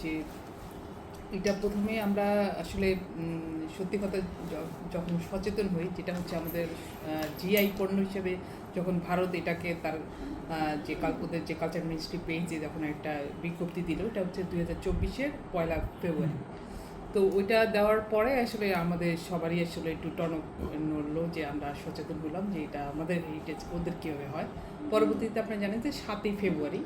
যে এটা প্রথমে আমরা আসলে সত্যি কথা যখন সচেতন হই, যেটা হচ্ছে আমাদের জিআই পণ্য হিসেবে যখন ভারত এটাকে তার ওদের যে কালচার মিনিস্ট্রি পেজে যখন একটা বিজ্ঞপ্তি দিল, এটা হচ্ছে 2024-এর 1 ফেব্রুয়ারি। তো ওইটা দেওয়ার পরে আসলে আমাদের সবারই আসলে একটু টনক নড়লো, যে আমরা সচেতন হলাম যে এটা আমাদের হেরিটেজ ওদের কীভাবে হয়। পরবর্তীতে আপনারা জানেন যে 7 ফেব্রুয়ারি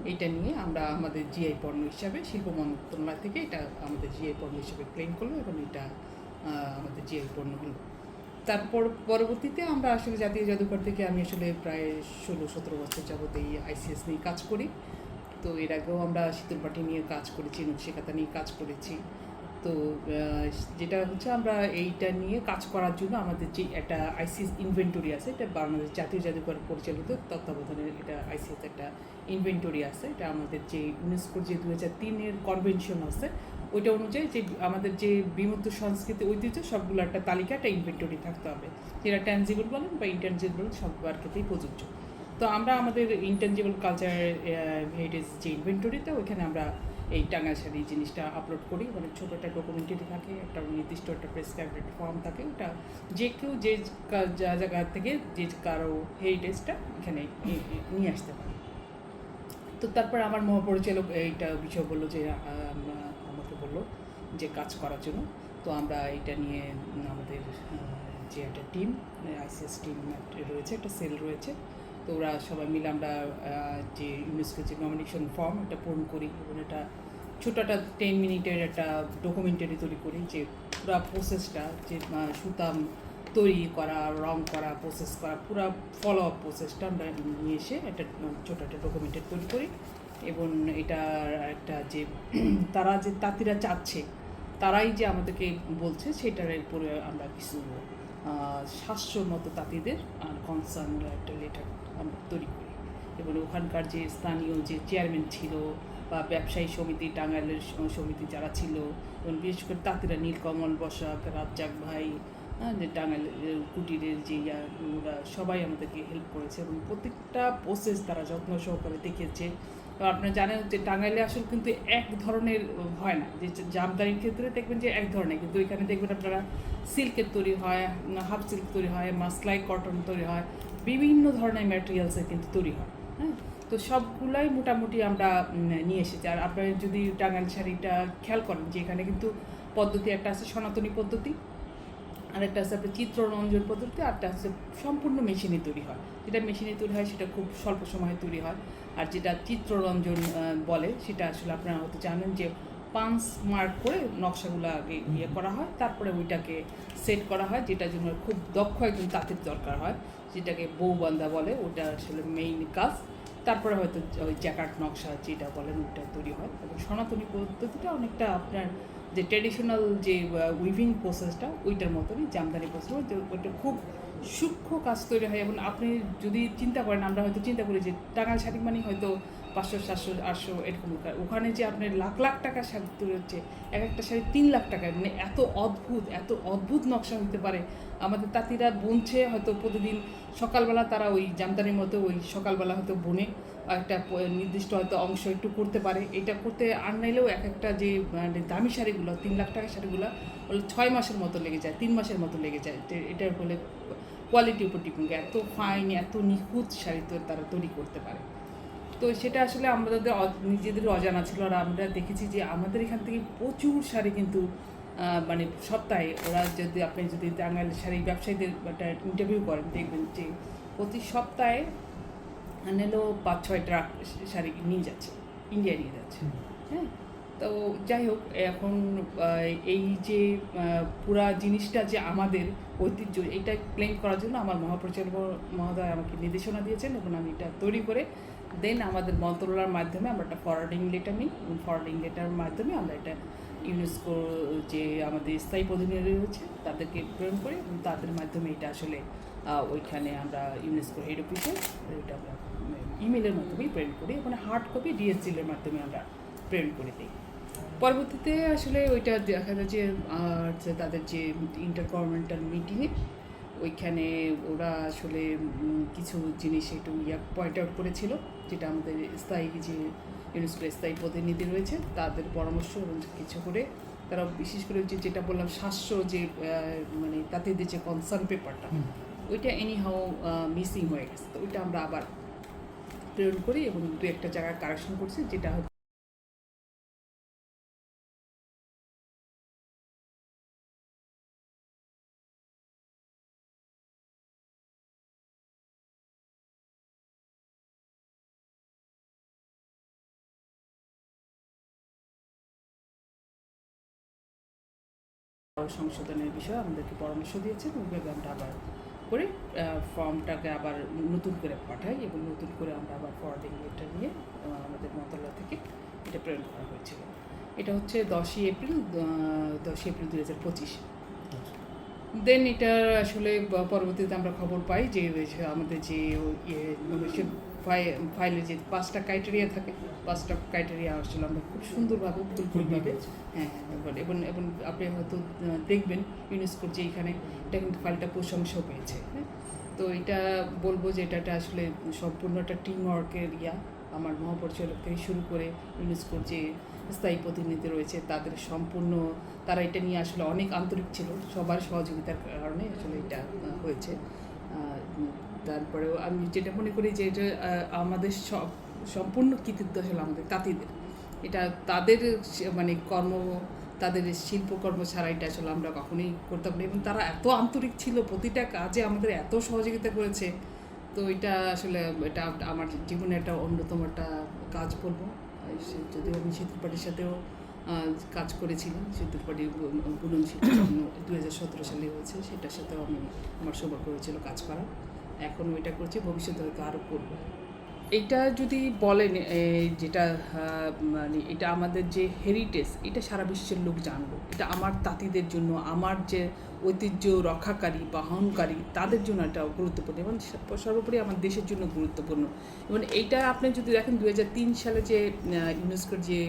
এইটা নিয়ে আমরা আমাদের জিআই পণ্য হিসাবে শিল্প মন্ত্রণালয় থেকে এটা আমাদের জিআই পণ্য হিসেবে ক্লেম করলো এবং এটা আমাদের জিআই পণ্য হলো। তারপর পরবর্তীতে আমরা আসলে জাতীয় জাদুঘর থেকে আমি আসলে প্রায় 16-17 বছর যাবত এই আইসিএস নিয়ে কাজ করি। তো এর আগেও আমরা শীতলপাটি নিয়ে কাজ করেছি, নকশিকাতা নিয়ে কাজ করেছি। তো যেটা হচ্ছে আমরা এইটা নিয়ে কাজ করার জন্য আমাদের যে একটা আইসিএস ইনভেন্টরি আছে, এটা বাংলাদেশ জাতীয় জাদুঘর পরিচালিত তত্ত্বাবধানের এটা আইসিএস একটা ইনভেন্টরি আছে। এটা আমাদের যে ইউনেস্কোর যে 2003-এর কনভেনশন আছে, ওইটা অনুযায়ী যে আমাদের যে বিমূর্ত সংস্কৃতি ঐতিহ্য সবগুলো একটা তালিকা, একটা ইনভেন্টরি থাকতে হবে, যেটা ট্যানজিবল বলেন বা ইনট্যানজিবল সবার ক্ষেত্রেই প্রযোজ্য। তো আমরা আমাদের ইনট্যানজিবল কালচার হেরিটেজ যে ইনভেন্টরিতে, ওইখানে আমরা এই টাঙ্গাইল শাড়ি জিনিসটা আপলোড করি। মানে ছোটো একটা ডকুমেন্টারি থাকে, একটা নির্দিষ্ট একটা প্রেসক্রাইবড একটা ফর্ম থাকে, ওটা যে কেউ যে জায়গা থেকে যে কারো হেরিটেজটা এখানে নিয়ে আসতে পারে। তো তারপর আমার মহাপরিচালক এইটা বিষয় বললো যে আমাকে বললো যে কাজ করার জন্য। তো আমরা এটা নিয়ে আমাদের যে একটা টিম, আইসিএস টিম রয়েছে, একটা সেল রয়েছে। তো ওরা সবাই মিলে আমরা যে ইউনেস্কো যে নমিনেশন ফর্ম এটা পূরণ করি এবং এটা ছোটো একটা 10 মিনিটের একটা ডকুমেন্টারি তৈরি করি, যে পুরো প্রসেসটা, যে সুতাম তৈরি করা, রং করা, প্রসেস করা, পুরো ফলো আপ প্রসেসটা আমরা নিয়ে এসে একটা ছোটো একটা ডকুমেন্টারি তৈরি করি। এবং এটা একটা যে তারা যে তাঁতিরা চাচ্ছে, তারাই যে আমাদেরকে বলছে, সেটার উপরে আমরা কিছু 700 মতো তাঁতিদের কনসার্ন একটা লেটার আমরা তৈরি করি। এবং ওখানকার যে স্থানীয় যে চেয়ারম্যান ছিল বা ব্যবসায়ী সমিতি, টাঙ্গাইলের সমিতি যারা ছিল, এবং বিশেষ করে তাঁতিরা নীলকমল বসাক, রাজ্জাক ভাই, যে টাঙ্গাইল কুটিরের যে ওরা সবাই আমাদেরকে হেল্প করেছে এবং প্রত্যেকটা প্রসেস তারা যত্ন সহকারে দেখিয়েছে। তো আপনারা জানেন যে টাঙ্গাইলে আসলে কিন্তু এক ধরনের হয় না, যে জামদানির ক্ষেত্রে দেখবেন যে এক ধরনের, কিন্তু এখানে দেখবেন আপনারা সিল্কের তৈরি হয়, হাফ সিল্ক তৈরি হয়, মাসলাই কটন তৈরি হয়, বিভিন্ন ধরনের ম্যাটেরিয়ালসের কিন্তু তৈরি হয়। হ্যাঁ, তো সবগুলাই মোটামুটি আমরা নিয়ে এসেছি। আর আপনারা যদি টাঙ্গাইল শাড়িটা খেয়াল করেন, যে এখানে কিন্তু পদ্ধতি একটা আছে সনাতনী পদ্ধতি, আরেকটা আছে আপনার চিত্ররঞ্জন পদ্ধতি, আরটা আছে সম্পূর্ণ মেশিনে তৈরি হয়। যেটা মেশিনে তৈরি হয় সেটা খুব স্বল্প সময়ে তৈরি হয়, আর যেটা চিত্ররঞ্জন বলে সেটা আসলে আপনারা হয়তো জানেন যে পাঞ্চ মার্ক করে নকশাগুলো আগে করা হয়, তারপরে ওইটাকে সেট করা হয়, যেটার জন্য খুব দক্ষ একজন তাঁতের দরকার হয়, যেটাকে বউবান্ধা বলে, ওটা আসলে মেইন কাজ। তারপরে হয়তো ওই জ্যাকার্ট নকশা যেটা বলেন ওটা তৈরি হয়। এবং সনাতনী পদ্ধতিটা অনেকটা আপনার যে ট্র্যাডিশনাল যে উইভিং প্রসেসটা ওইটার মতনই, জামদানি প্রসেস, ওইটা খুব সূক্ষ্ম কাজ তৈরি হয়। এবং আপনি যদি চিন্তা করেন, আমরা হয়তো চিন্তা করি যে টাঙ্গাইল শাড়ি মানে হয়তো 500, 700, 800 এরকম, ওখানে যে আপনার লাখ লাখ টাকার শাড়ি তৈরি হচ্ছে, এক একটা শাড়ি 3 লাখ টাকায়, মানে এত অদ্ভুত নকশা হতে পারে। আমাদের তাঁতিরা বুনছে হয়তো প্রতিদিন সকালবেলা, তারা ওই জামদানির মতো ওই সকালবেলা হয়তো বুনে একটা নির্দিষ্ট হয়তো অংশ একটু করতে পারে। এটা করতে আর নাইলেও এক একটা যে দামি শাড়িগুলো 3 লাখ টাকার শাড়িগুলো বলে 6 মাসের মতো লেগে যায়, 3 মাসের মতো লেগে যায়। এটার ফলে কোয়ালিটির উপর ডিপেন্ড, এত ফাইন, এত নিখুঁত শাড়ি তো তারা তৈরি করতে পারে। তো সেটা আসলে আমাদের নিজেদের অজানা ছিল। আর আমরা দেখেছি যে আমাদের এখান থেকে প্রচুর শাড়ি কিন্তু মানে সপ্তাহে ওরা আপনি যদি টাঙ্গাইল শাড়ি ব্যবসায়ীদের একটা ইন্টারভিউ করেন, দেখবেন যে প্রতি সপ্তাহে নিলেও 5-6 ট্রাক শাড়ি নিয়ে যাচ্ছে, ইন্ডিয়া নিয়ে যাচ্ছে। হ্যাঁ, তো যাই হোক, এখন এই যে পুরা জিনিসটা যে আমাদের ঐতিহ্য, এটা ক্লেম করার জন্য আমার মহাপরিচালক মহোদয় আমাকে নির্দেশনা দিয়েছেন এবং আমি এটা তৈরি করে দেন আমাদের মন্ত্রণালয়ের মাধ্যমে আমরা একটা ফরওয়ার্ডিং লেটার নিই। ফরওয়ার্ডিং লেটারের মাধ্যমে আমরা এটা ইউনেস্কো যে আমাদের স্থায়ী প্রতিনিধি রয়েছে তাদেরকে প্রেরণ করি এবং তাদের মাধ্যমে এটা আসলে ওইখানে আমরা ইউনেস্কো হেড অফিসে এটা আমরা ইমেলের মাধ্যমেই প্রেরণ করি এবং হার্ড কপি ডিএসএলের মাধ্যমে আমরা প্রেরণ করে দিই। পরবর্তীতে আসলে ওইটা দেখা যায় যে তাদের যে ইন্টার গভর্নমেন্টাল মিটিংয়ে ওইখানে ওরা আসলে কিছু জিনিস একটু পয়েন্ট আউট করেছিল, যেটা আমাদের স্থায়ী যে ইউনেস্কোর স্থায়ী প্রতিনিধি রয়েছে, তাদের পরামর্শ এবং কিছু করে তারা বিশেষ করে যেটা বললাম স্বাস্থ্য যে মানে তাঁতিদের যে কনসার্ন পেপারটা ওইটা এনিহাও মিসিং হয়ে গেছে, তো ওইটা আমরা আবার প্রেরণ করি এবং দু একটা জায়গায় কারেকশন করছি, যেটা সংশোধনের বিষয়ে আমাদেরকে পরামর্শ দিয়েছেন। ওইভাবে আমরা আবার করে ফর্মটাকে আবার নতুন করে পাঠাই এবং নতুন করে আমরা আবার ফরওয়ার্ডিং লেটার নিয়ে আমাদের মন্ত্রণালয় থেকে এটা প্রেরণ করা হয়েছিল। এটা হচ্ছে 10ই এপ্রিল 2025। দেন এটা আসলে পরবর্তীতে আমরা খবর পাই যে আমাদের যে ফাইলে যে 5টা ক্রাইটেরিয়া থাকে, 5টা ক্রাইটেরিয়া আসলে আমরা খুব সুন্দরভাবে ফুলফিলভাবে এবং এবং আপনি হয়তো দেখবেন ইউনেস্কোর যে এখানে এটা কিন্তু ফাইলটা প্রশংসাও পেয়েছে। হ্যাঁ, তো এটা বলবো যে এটা আসলে সম্পূর্ণ একটা টিম ওয়ার্কের আমার মহাপরিচালক থেকে শুরু করে ইউনেস্কোর যে স্থায়ী প্রতিনিধি রয়েছে তাদের সম্পূর্ণ তারা এটা নিয়ে আসলে অনেক আন্তরিক ছিল, সবার সহযোগিতার কারণে আসলে এটা হয়েছে। তারপরেও আমি যেটা মনে করি যে এটা আমাদের সম্পূর্ণ কৃতিত্ব আসলে আমাদের তাঁতিদের, এটা তাদের মানে তাদের শিল্পকর্ম ছাড়া এটা আসলে আমরা কখনোই করতাম না এবং তারা এত আন্তরিক ছিল, প্রতিটা কাজে আমাদের এত সহযোগিতা করেছে। তো এটা আসলে এটা আমার জীবনে একটা অন্যতম একটা কাজ বলবো। যদিও আমি শীতল পাটির সাথেও কাজ করেছিলাম, শীতল পাটি বুনন শিল্প 2017 সালে হয়েছে, সেটার সাথেও আমার সৌভাগ্য হয়েছিল কাজ করার। এখনও এটা করছি, ভবিষ্যতে হয়তো আরও করবো। এটা যদি বলেন যেটা মানে এটা আমাদের যে হেরিটেজ, এটা সারা বিশ্বের লোক জানবো, এটা আমার তাঁতিদের জন্য, আমার যে ঐতিহ্য রক্ষাকারী বা বহনকারী তাদের জন্য এটা গুরুত্বপূর্ণ এবং সর্বোপরি আমার দেশের জন্য গুরুত্বপূর্ণ। এবং এইটা আপনি যদি দেখেন 2003 সালে যে ইউনেস্কোর যে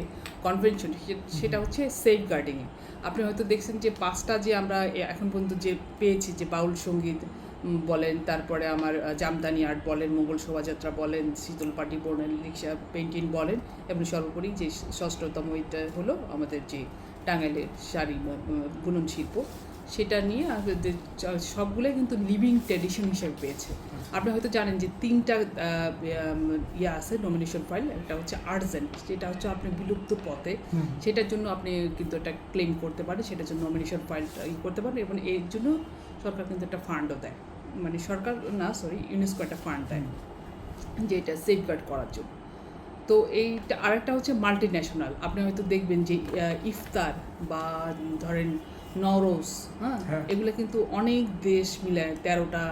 কনভেনশন, সেটা হচ্ছে সেফ গার্ডিংয়ে। আপনি হয়তো দেখছেন যে 5টা যে আমরা এখন পর্যন্ত যে পেয়েছি, যে বাউল সঙ্গীত বলেন, তারপরে আমার জামদানি আর্ট বলেন, মোগল শোভাযাত্রা বলেন, শীতল পাটি বলেন, রিক্সা পেন্টিং বলেন, এবং সর্বোপরি যে 6ষ্ঠতম এটা হলো আমাদের যে টাঙ্গাইলের শাড়ি বুনন শিল্প, সেটা নিয়ে সবগুলোই কিন্তু লিভিং ট্র্যাডিশন হিসেবে পেয়েছে। আপনি হয়তো জানেন যে 3টা আছে নমিনেশন ফাইল, একটা হচ্ছে আর্জেন্ট, যেটা হচ্ছে আপনি বিলুপ্ত পথে, সেটার জন্য আপনি কিন্তু একটা ক্লেম করতে পারেন, সেটার জন্য নমিনেশন ফাইল করতে পারেন এবং এর জন্য সরকার কিন্তু একটা ফান্ডও দেয়, মানে সরকার না ইউনেস্কো একটা ফান্ড দেয় যে এটা সেফগার্ড করার জন্য। তো এইটা আরেকটা হচ্ছে মাল্টি ন্যাশনাল, আপনি হয়তো দেখবেন যে ইফতার বা ধরেন নওরোজ, এগুলো কিন্তু অনেক দেশ মিলায় 13টা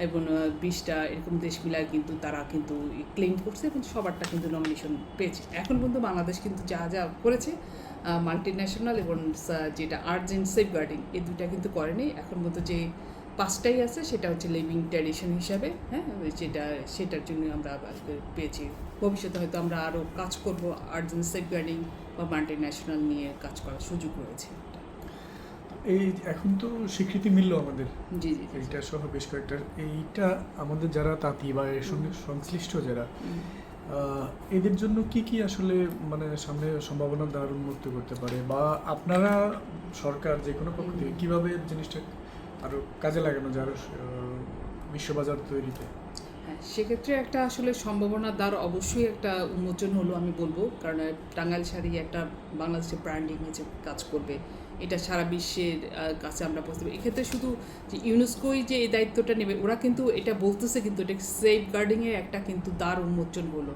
এবং 20টা এরকম দেশ মিলায় কিন্তু তারা কিন্তু ক্লেম করছে এবং সবারটা কিন্তু নমিনেশন পেয়েছে। এখন পর্যন্ত বাংলাদেশ কিন্তু যা যা করেছে মাল্টি ন্যাশনাল এবং যেটা আর্জেন্ট সেফগার্ডিং, এই দুইটা কিন্তু করেনি। এখন পর্যন্ত যে 5টাই আছে সেটা হচ্ছে লিভিং ট্র্যাডিশন হিসাবে, সেটার জন্য আমরা পেয়েছি। ভবিষ্যতে হয়তো আমরা আরও কাজ করব, আর্জেন্ট সেফগার্ডিং বা মাল্টি ন্যাশনাল নিয়ে কাজ করার সুযোগ রয়েছে। এই এখন তো স্বীকৃতি মিললো আমাদের, জি জি, এইটা সহ বেশ কয়েকটা। এইটা আমাদের যারা তাঁতি বা এর সঙ্গে সংশ্লিষ্ট যারা, এদের জন্য কি কি আসলে মানে সামনে সম্ভাবনা দ্বার উন্মুক্ত করতে পারে, বা আপনারা সরকার যে কোনো পক্ষ থেকে কীভাবে জিনিসটা আরও কাজে লাগানো যায় বিশ্ববাজার তৈরিতে? হ্যাঁ, সেক্ষেত্রে একটা আসলে সম্ভাবনার দ্বার অবশ্যই একটা উন্মোচন হলো আমি বলবো, কারণ টাঙ্গাইল শাড়ি একটা বাংলাদেশের ব্র্যান্ডিং হচ্ছে কাজ করবে, এটা সারা বিশ্বের কাছে আমরা পৌঁছতে পারি। এক্ষেত্রে শুধু যে ইউনেস্কোই যে এই দায়িত্বটা নেবে, ওরা কিন্তু এটা বলতেছে, কিন্তু এটা সেফ গার্ডিংয়ের একটা কিন্তু দ্বার উন্মোচন হলো।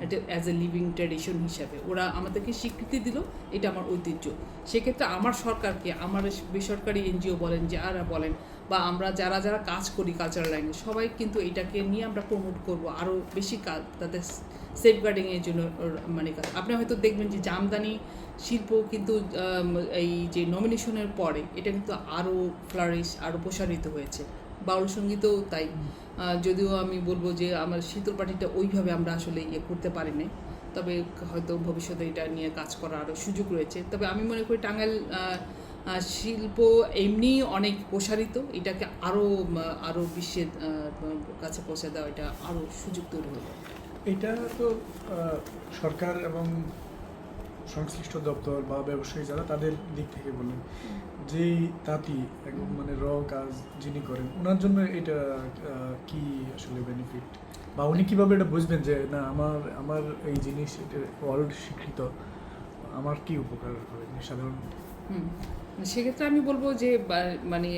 এটা অ্যাজ এ লিভিং ট্র্যাডিশন হিসাবে ওরা আমাদেরকে স্বীকৃতি দিল, এটা আমার ঐতিহ্য। সেক্ষেত্রে আমার সরকারকে, আমার বেসরকারি এনজিও বলেন, যারা বলেন, বা আমরা যারা যারা কাজ করি কালচারাল লাইনে, সবাই কিন্তু এটাকে নিয়ে আমরা প্রমোট করব, আরও বেশি কাজ তাদের সেফগার্ডিংয়ের জন্য মানে কাজ। আপনি হয়তো দেখবেন যে জামদানি শিল্প কিন্তু এই যে নমিনেশনের পরে এটা কিন্তু আরও ফ্লারিশ, আরও প্রসারিত হয়েছে। বাউল সঙ্গীতও তাই, যদিও আমি বলবো যে আমার শীতল পাটিটা ওইভাবে আমরা আসলে করতে পারি না, তবে হয়তো ভবিষ্যতে এটা নিয়ে কাজ করার আরও সুযোগ রয়েছে। তবে আমি মনে করি টাঙ্গাইল শিল্প এমনি অনেক প্রসারিত, এটাকে আরও বিশ্বের কাছে পৌঁছে দেওয়া, এটা আরও সুযোগ তৈরি হলো। এটা তো সরকার এবং সংশ্লিষ্ট দপ্তর বা ব্যবসায়ী যারা তাদের দিক থেকে বলেন, যেই তাঁতি একদম মানে কাজ যিনি করেন ওনার জন্য এটা কি আসলে বেনিফিট, বা উনি কিভাবে এটা বুঝবেন যে না আমার আমার এই জিনিস এটা ওয়ার্ল্ড স্বীকৃত, আমার কি উপকার হবে সাধারণ? হুম। সেক্ষেত্রে আমি বলবো যে মানে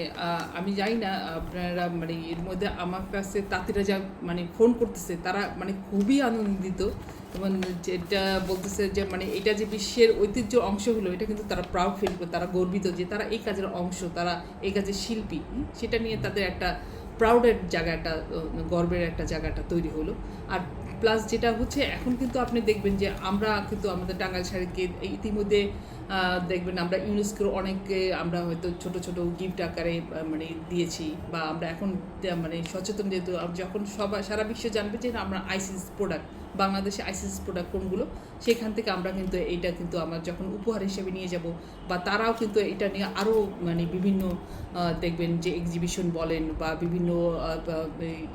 আমি জানি না আপনারা মানে এর মধ্যে আমার কাছে তাঁতিরা যা মানে ফোন করতেছে তারা মানে খুবই আনন্দিত এবং যেটা বলতেছে যে মানে এটা যে বিশ্বের ঐতিহ্য অংশ হলো, এটা কিন্তু তারা প্রাউড ফিল করে, তারা গর্বিত যে তারা এই কাজের অংশ, তারা এই কাজের শিল্পী। সেটা নিয়ে তাদের একটা প্রাউডের জায়গাটা, গর্বের একটা জায়গাটা তৈরি হলো। আর প্লাস যেটা হচ্ছে এখন কিন্তু আপনি দেখবেন যে আমরা কিন্তু আমাদের টাঙ্গাইল শাড়িকে ইতিমধ্যে দেখবেন আমরা ইউনেস্কোর অনেককে আমরা হয়তো ছোট ছোট গিফট আকারে মানে দিয়েছি, বা আমরা এখন মানে সচেতন, যেহেতু যখন সবাই সারা বিশ্ব জানবে যে আমরা আইসিএস প্রোডাক্ট, বাংলাদেশে আইসিএস প্রোডাক্ট কোনগুলো, সেখান থেকে আমরা কিন্তু এইটা কিন্তু আমরা যখন উপহার হিসেবে নিয়ে যাব, বা তারাও কিন্তু এটা নিয়ে আরও মানে বিভিন্ন দেখবেন যে এক্সিবিশন বলেন বা বিভিন্ন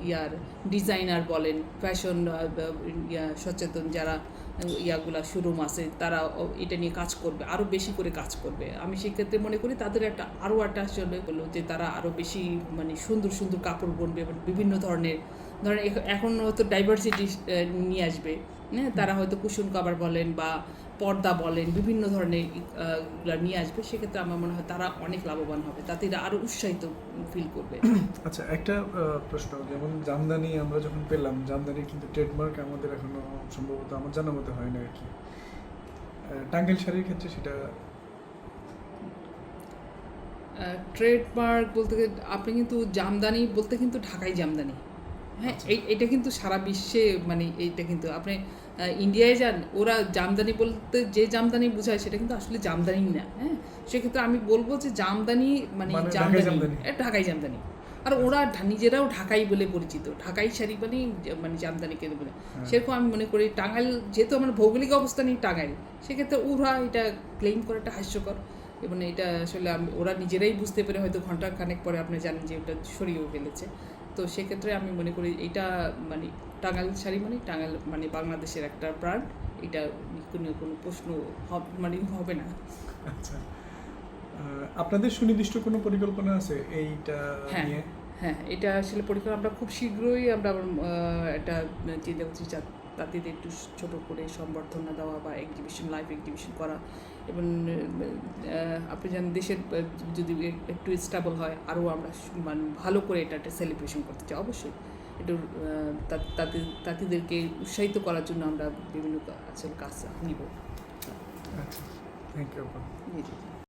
ইয়ার ডিজাইনার বলেন, ফ্যাশন সচেতন যারা ইয়াগুলা শোরুম আছে, তারা এটা নিয়ে কাজ করবে, আরও বেশি করে কাজ করবে। আমি সেক্ষেত্রে মনে করি তাদের একটা আরও একটা আসলে হলো যে তারা আরও বেশি মানে সুন্দর সুন্দর কাপড় বুনবে, বিভিন্ন ধরনের ধরেন এখন হয়তো ডাইভার্সিটি নিয়ে আসবে, হ্যাঁ, তারা হয়তো কুশন কাভার বলেন বা পর্দা বলেন, বিভিন্ন ধরনের গুলা নিয়ে আসবে। সেক্ষেত্রে আমার মনে হয় তারা অনেক লাভবান হবে, তাতে এরা আরও উৎসাহিত ফিল করবে। আচ্ছা, একটা প্রশ্ন, যেমন জামদানি আমরা যখন পেলাম, জামদানির কিন্তু ট্রেডমার্ক আমাদের এখনো সম্ভবত আমার জানা মতো হয় না আর কি। টাঙ্গাইল শাড়ির ক্ষেত্রে সেটা ট্রেডমার্ক বলতে আপনি কিন্তু জামদানি বলতে কিন্তু ঢাকাই জামদানি, হ্যাঁ, এটা কিন্তু সারা বিশ্বে মানে এইটা কিন্তু আপনি ইন্ডিয়ায় যান, ওরা জামদানি বলতে যে জামদানি বোঝায় সেটা কিন্তু আসলে জামদানি না, হ্যাঁ। সেক্ষেত্রে আমি বলবো যে জামদানি মানে জামদানি, ঢাকাই জামদানি। আর ওরা নিজেরাও ঢাকাই বলে পরিচিত, ঢাকাই শাড়ি মানে জামদানিকে বলে। সেরকম আমি মনে করি টাঙ্গাইল, যেহেতু আমার ভৌগোলিক অবস্থানই টাঙ্গাইল, সেক্ষেত্রে ওরা এটা ক্লেম করাটা হাস্যকর, এবং এটা আসলে ওরা নিজেরাই বুঝতে পেরে হয়তো ঘন্টা খানেক পরে আপনি জানেন যে ওটা সরিয়েও ফেলেছে। তো সেক্ষেত্রে আমি মনে করি এটা মানে টাঙ্গাইল শাড়ি মানে টাঙ্গাইল মানে বাংলাদেশের একটা ব্র্যান্ড, এটা কোনো প্রশ্ন মানে হবে না। আচ্ছা, আপনাদের সুনির্দিষ্ট কোনো পরিকল্পনা আছে এইটা নিয়ে? হ্যাঁ, এটা আসলে পরিকল্পনা আমরা খুব শীঘ্রই আমরা একটা চিন্তা করছি, তাঁতিদের একটু ছোট করে সম্বর্ধনা দেওয়া বা এক্সিবিশন, লাইভ এক্সিবিশন করা, এবং আপনি জানেন দেশের যদি একটু স্টেবল হয় আরও আমরা মানে ভালো করে এটা একটা সেলিব্রেশন করতে চাই। অবশ্যই একটু তাঁতিদেরকে উৎসাহিত করার জন্য আমরা বিভিন্ন আসলে কাজ নিব। আচ্ছা, থ্যাংক ইউ। G G.